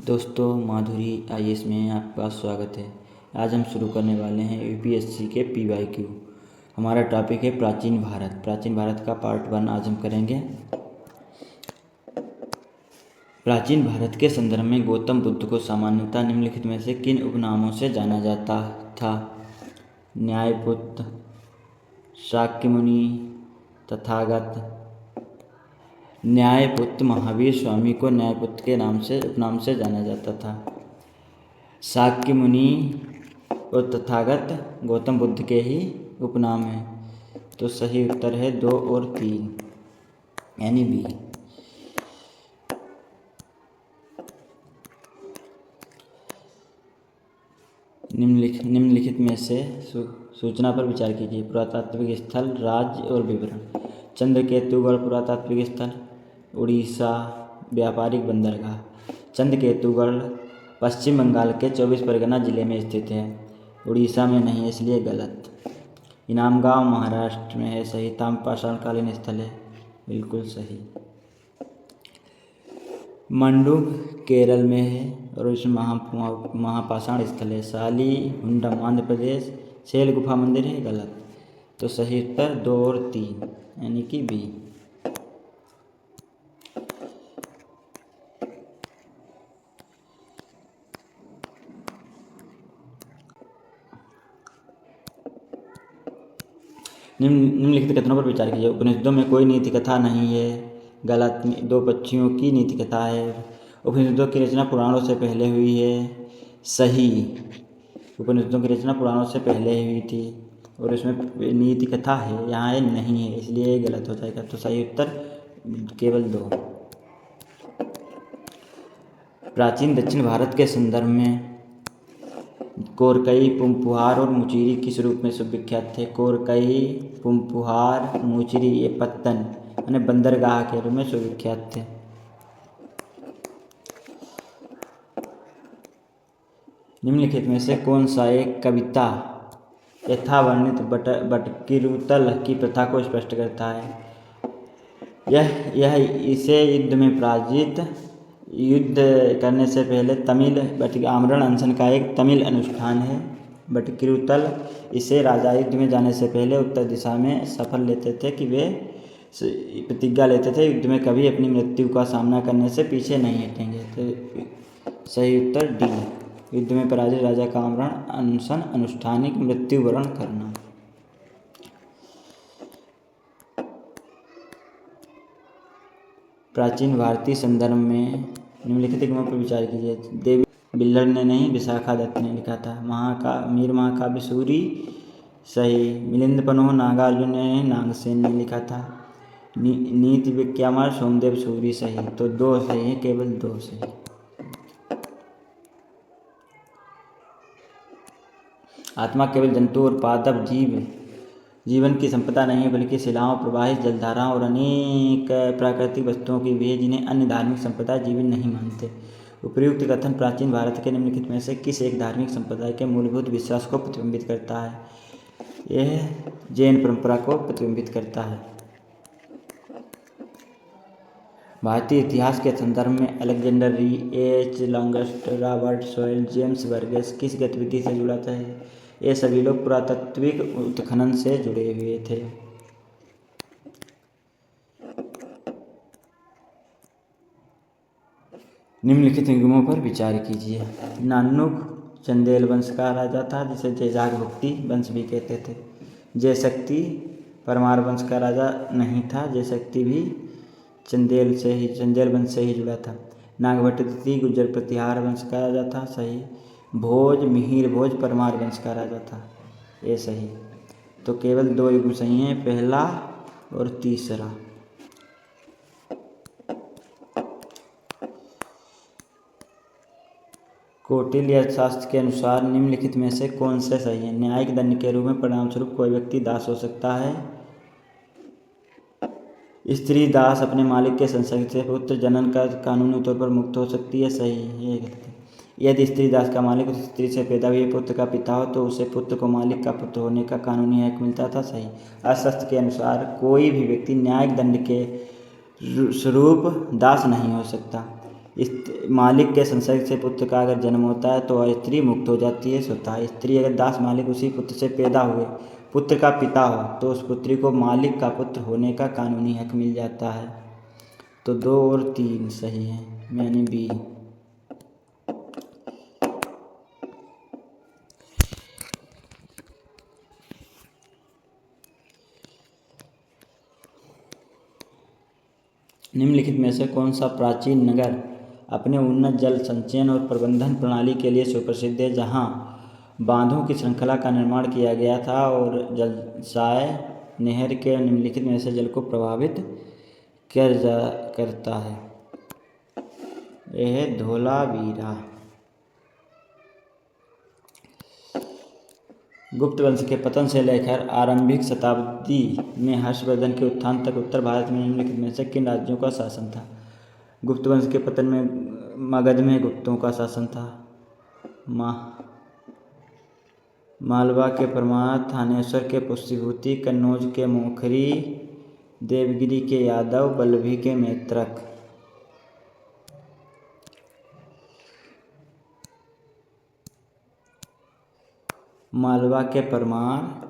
दोस्तों, माधुरी आईएएस में आपका स्वागत है। आज हम शुरू करने वाले हैं यूपीएससी के पीवाईक्यू। हमारा टॉपिक है प्राचीन भारत। प्राचीन भारत का पार्ट 1 आज हम करेंगे। प्राचीन भारत के संदर्भ में गौतम बुद्ध को सामान्यतः निम्नलिखित में से किन उपनामों से जाना जाता था? न्यायपुत्र, शाक्यमुनि, तथागत। न्यायपुत्र महावीर स्वामी को न्यायपुत्र के उपनाम से जाना जाता था। शाक्यमुनि और तथागत गौतम बुद्ध के ही उपनाम हैं। तो सही उत्तर है 2 और 3 यानी बी। निम्नलिखित में से सूचना पर विचार कीजिए। पुरातात्विक स्थल, राज्य और विवरण। चंद्रकेतुगढ़ पुरातात्विक स्थल, उड़ीसा, व्यापारिक बंदरगाह। चंद्रकेतुगढ़ पश्चिम बंगाल के 24 परगना जिले में स्थित है। उड़ीसा में नहीं है, इसलिए गलत। इनाम गांव महाराष्ट्र में है, सही। ताम्रपाषाणकालीन स्थल है, बिल्कुल सही। मंडुग केरल में है और इसमें महापाषाण स्थल है। सालीहुंडम आंध्र प्रदेश। शैल गुफा मंदिर है, गलत। तो सही उत्तर 2 और 3 यानी कि बी। निम्नलिखित कथनों पर विचार कीजिए। उपनिषदों में कोई नीति कथा नहीं है, गलत। 2 पक्षियों की नीति कथा है। उपनिषदों की रचना पुराणों से पहले हुई है, सही। उपनिषदों की रचना पुराणों से पहले हुई थी और इसमें नीति कथा है, यहाँ नहीं है, इसलिए गलत हो जाएगा। तो सही उत्तर केवल 2। प्राचीन दक्षिण भारत के संदर्भ में कोरकई, पुमपुहार और मुचिरी किस रूप में सुविख्यात थे? कोरकई, पुमपुहार, मुचिरी ये पत्तन यानी बंदरगाह के रूप में सुविख्यात थे। निम्नलिखित में से कौन सा एक कविता यथावर्णित बटकिरुतल की प्रथा को स्पष्ट करता है? यह इसे युद्ध करने से पहले तमिल आमरण अनशन का एक तमिल अनुष्ठान है। बटकिरुतल इसे राजा युद्ध में जाने से पहले उत्तर दिशा में सफर लेते थे कि वे प्रतिज्ञा लेते थे युद्ध में कभी अपनी मृत्यु का सामना करने से पीछे नहीं हटेंगे। तो सही उत्तर डी। युद्ध में पराजित राजा का आमरण अनशन अनुष्ठानिक मृत्युवरण करना। प्राचीन भारतीय संदर्भ में निम्नलिखित पर विचार कीजिए। देवी बिल्लर ने नहीं, विशाखा दत्त ने लिखा था। मीर महाकाव्य सूरी, सही। मिलिंद पन्ह नागार्जुन ने नागसेन ने लिखा था। नीति विक्यामर सोमदेव सूरी, सही। तो 2 सही है, केवल 2 सही। आत्मा केवल जंतु और पादप जीवन की संपदा नहीं है, बल्कि शिलाओं, प्रवाहित जलधाराओं और अनेक प्राकृतिक वस्तुओं की भी है, जिन्हें अन्य धार्मिक संप्रदाय जीवन नहीं मानते। उपर्युक्त कथन प्राचीन भारत के निम्नलिखित में से किस एक धार्मिक संप्रदाय के मूलभूत विश्वास को प्रतिबिंबित करता है? यह जैन परंपरा को प्रतिबिंबित करता है। भारतीय इतिहास के संदर्भ में Alexander H Longhurst, Robert Sewell, James Burgess किस गतिविधि से जुड़ा था? ये सभी लोग पुरातात्विक उत्खनन से जुड़े हुए थे। निम्नलिखित निगमों पर विचार कीजिए। नानुक चंदेल वंश का राजा था, जिसे जयजाग भक्ति वंश भी कहते थे। जयशक्ति परमार वंश का राजा नहीं था, जयशक्ति भी चंदेल वंश से ही जुड़ा था। नागभट्ट द्वितीय गुर्जर प्रतिहार वंश का राजा था, सही। भोज मिहिर भोज परमार वंश का राजा था, ये सही। तो केवल 2 युग्म सही हैं, पहला और तीसरा। कौटिल्य अर्थशास्त्र के अनुसार निम्नलिखित में से कौन से सही है? न्यायिक दंड के रूप में परिणामस्वरूप कोई व्यक्ति दास हो सकता है। स्त्री दास अपने मालिक के संसर्ग से पुत्र जनन का कानूनी तौर पर मुक्त हो सकती है, सही। ये गलत है। यदि स्त्री दास का मालिक उस स्त्री से पैदा हुए पुत्र का पिता हो तो उसे पुत्र को मालिक का पुत्र होने का कानूनी हक मिलता था, सही। अर्थशास्त्र के अनुसार कोई भी व्यक्ति न्यायिक दंड के स्वरूप दास नहीं हो सकता। मालिक के संसर्ग से पुत्र का अगर जन्म होता है तो वह स्त्री मुक्त हो जाती है स्वतः। स्त्री अगर दास मालिक उसी पुत्र से पैदा हुए पुत्र का पिता हो तो उस पुत्री को मालिक का पुत्र होने का कानूनी हक मिल जाता है। तो 2 और 3 सही है, यानी बी। निम्नलिखित में से कौन सा प्राचीन नगर अपने उन्नत जल संचयन और प्रबंधन प्रणाली के लिए सुप्रसिद्ध है, जहां बांधों की श्रृंखला का निर्माण किया गया था और जलाशय नहर के निम्नलिखित में से जल को प्रभावित करता है? यह धोलावीरा। गुप्त वंश के पतन से लेकर आरंभिक शताब्दी में हर्षवर्धन के उत्थान तक उत्तर भारत में निम्नलिखित में से किन राज्यों का शासन था? गुप्त वंश के पतन में मगध में गुप्तों का शासन था। मालवा के परमार, थानेश्वर के पुष्यभूति, कन्नौज के मोखरी, देवगिरी के यादव, बल्लभी के मैत्रक। मालवा के परमार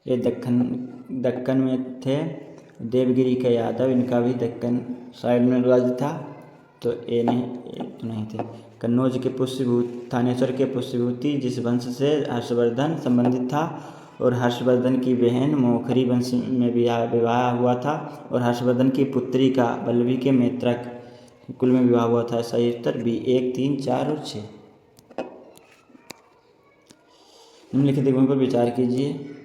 ये दक्कन में थे। देवगिरी के यादव इनका भी दक्कन साइड में राज्य था, तो ये नहीं थे। कन्नौज के पुष्यभूति, थानेश्वर के पुष्यभूति जिस वंश से हर्षवर्धन संबंधित था और हर्षवर्धन की बहन मोखरी वंश में विवाह हुआ था और हर्षवर्धन की पुत्री का बल्लभी के मैत्रक कुल में विवाह हुआ था। सही उत्तर बी 1, 3, 4 और 6। निम्नलिखित भूमि पर विचार कीजिए।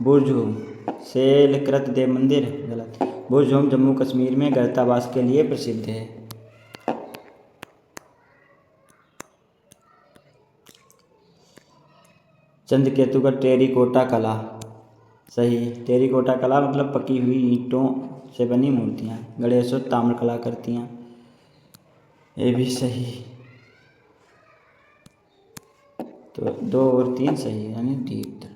बुर्जहोम सेलकृत देव मंदिर गलत। बुर्जहोम जम्मू कश्मीर में गर्तावास के लिए प्रसिद्ध है। चंद्रकेतु का टेरिकोटा कला सही। टेरिकोटा कला मतलब पकी हुई ईंटों से बनी मूर्तियाँ। गणेश ताम्र कलाकृतियाँ, ये भी सही। तो 2 और 3 सही, यानी डी उत्तर।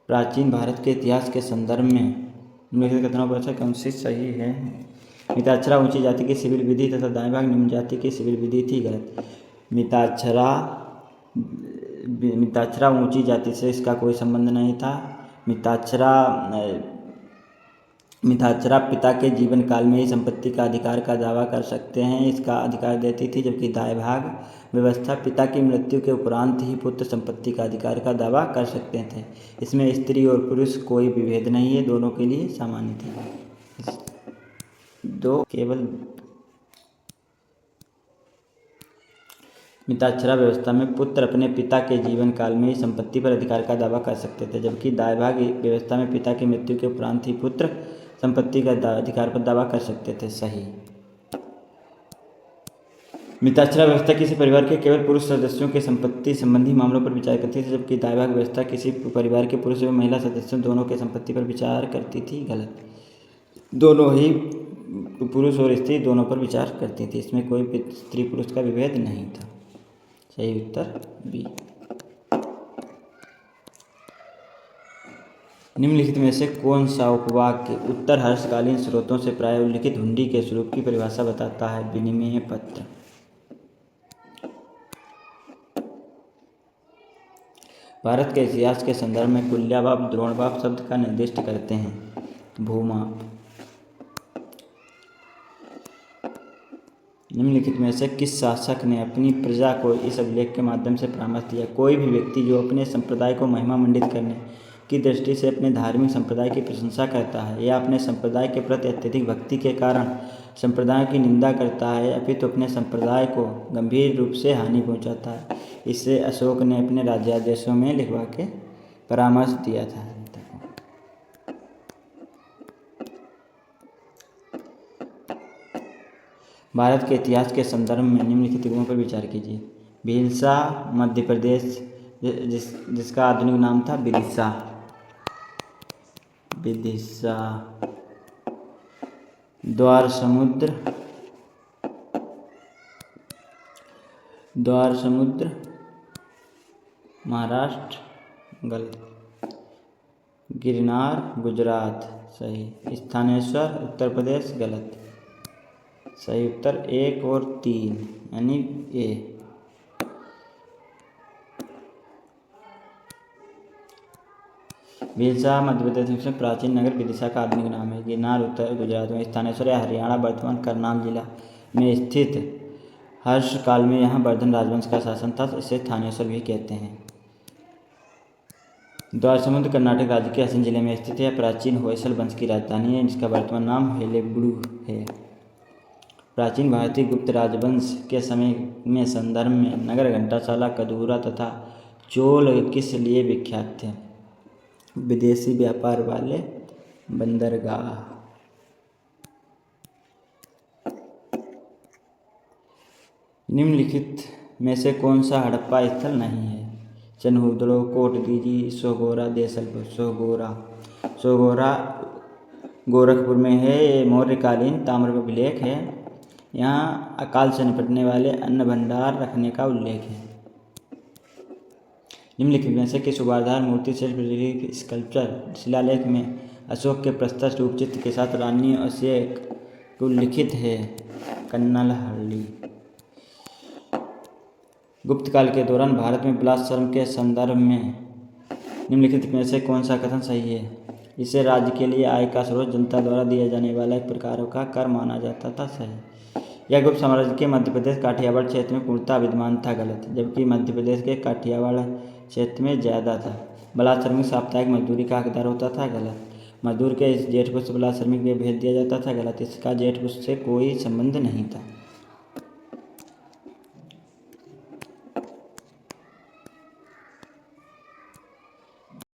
प्राचीन भारत के इतिहास के संदर्भ में निम्नलिखित कथनों पर से कौन सी सही है? मिताक्षरा ऊंची जाति की सिविल विधि तथा दाएं भाग निम्न जाति की सिविल विधि थी गलत। मिताक्षरा ऊंची जाति से इसका कोई संबंध नहीं था। मिताक्षरा पिता के जीवन काल में ही संपत्ति का अधिकार का दावा कर सकते हैं, इसका अधिकार देती थी, जबकि दाएं भाग व्यवस्था पिता की मृत्यु के उपरांत ही पुत्र संपत्ति का अधिकार का दावा कर सकते थे। इसमें स्त्री और पुरुष कोई विभेद नहीं है, दोनों के लिए सामान्य थे। 2 केवल। मिताक्षरा व्यवस्था में पुत्र अपने पिता के जीवन काल में ही संपत्ति पर अधिकार का दावा कर सकते थे, जबकि दाएं भाग व्यवस्था में पिता की मृत्यु के उपरांत ही पुत्र संपत्ति का अधिकार पर दावा कर सकते थे। सही। मिताक्षरा व्यवस्था किसी परिवार के केवल पुरुष सदस्यों के संपत्ति संबंधी मामलों पर विचार करती थी, जबकि दाएं भाग व्यवस्था किसी परिवार के पुरुष एवं महिला सदस्यों दोनों के संपत्ति पर विचार करती थी। गलत। दोनों ही पुरुष और स्त्री दोनों पर विचार करती थी, इसमें कोई स्त्री पुरुष का विभेद नहीं था। सही उत्तर बी। निम्नलिखित में से कौन सा उपवाक्य उत्तर हर्षकालीन स्रोतों से प्राय उल्लिखित हुंडी के स्वरूप की परिभाषा बताता है? विनिमय पत्र। भारत के इतिहास के संदर्भ में कुल्याबाप द्रोणबाप शब्द का निर्दिष्ट करते हैं? भूमाप। निम्नलिखित में से किस शासक ने अपनी प्रजा को इस अभिलेख के माध्यम से परामर्श दिया? कोई भी व्यक्ति जो अपने संप्रदाय को महिमा मंडित करने की दृष्टि से अपने धार्मिक संप्रदाय की प्रशंसा करता है या अपने संप्रदाय के प्रति अत्यधिक भक्ति के कारण संप्रदाय की निंदा करता है या फिर तो अपने संप्रदाय को गंभीर रूप से हानि पहुंचाता है, इससे अशोक ने अपने राज्यादेशों में लिखवा के परामर्श दिया था। भारत के इतिहास के संदर्भ में निम्नलिखित जगहों पर विचार कीजिए। भीलसा मध्य प्रदेश, जिसका आधुनिक नाम था विदिशा। द्वार समुद्र महाराष्ट्र गलत। गिरनार गुजरात सही। स्थानेश्वर उत्तर प्रदेश गलत। सही उत्तर 1 और 3 यानी ए। भीलसा मध्य प्रदेश में प्राचीन नगर विदिशा का आधुनिक नाम है। गिरनार उत्तर गुजरात में, स्थानेश्वर या हरियाणा वर्तमान करनाल जिला में स्थित। हर्ष काल में यहाँ वर्धन राजवंश का शासन था, इसे स्थानेश्वर भी कहते हैं। द्वारसमुद्र कर्नाटक राज्य के हासन जिले में स्थित है। प्राचीन होयसल वंश की राजधानी है, जिसका वर्तमान नाम हेलेबुडु है। प्राचीन भारतीय गुप्त राजवंश के समय में संदर्भ में नगर घंटाशाला, कदूरा तथा चोल किस लिए विख्यात थे? विदेशी व्यापार वाले बंदरगाह। निम्नलिखित में से कौन सा हड़प्पा स्थल नहीं है? चनहुदड़ो, कोटदीजी, सोगोरा, देसलपुर। सोगोरा गोरखपुर में है। ये मौर्यकालीन ताम्र अभिलेख है। यहाँ अकाल से निपटने वाले अन्न भंडार रखने का उल्लेख है। निम्नलिखित में से किस उभारदार मूर्ति शिल्प स्कल्पचर शिलालेख में अशोक के प्रस्तुत रूप चित्र के साथ रानी अशोक उल्लिखित है? कन्नलहल्ली। गुप्त काल के दौरान भारत में बलात्संग के संदर्भ में निम्नलिखित में से कौन सा कथन सही है? इसे राज्य के लिए आय का स्रोत, जनता द्वारा दिया जाने वाला एक प्रकार का कर माना जाता था। सही। यह गुप्त साम्राज्य के मध्य प्रदेश काठियावाड़ क्षेत्र में पूर्णतः विद्यमान था। गलत। जबकि मध्य प्रदेश के काठियावाड़ क्षेत्र में ज़्यादा था। बलात् श्रमिक साप्ताहिक मजदूरी का हकदार होता था। गलत। मजदूर के इस जेठ पुष्य बलात् श्रमिक में भेज दिया जाता था। गलत। इसका जेठ पुष्य से कोई संबंध नहीं था।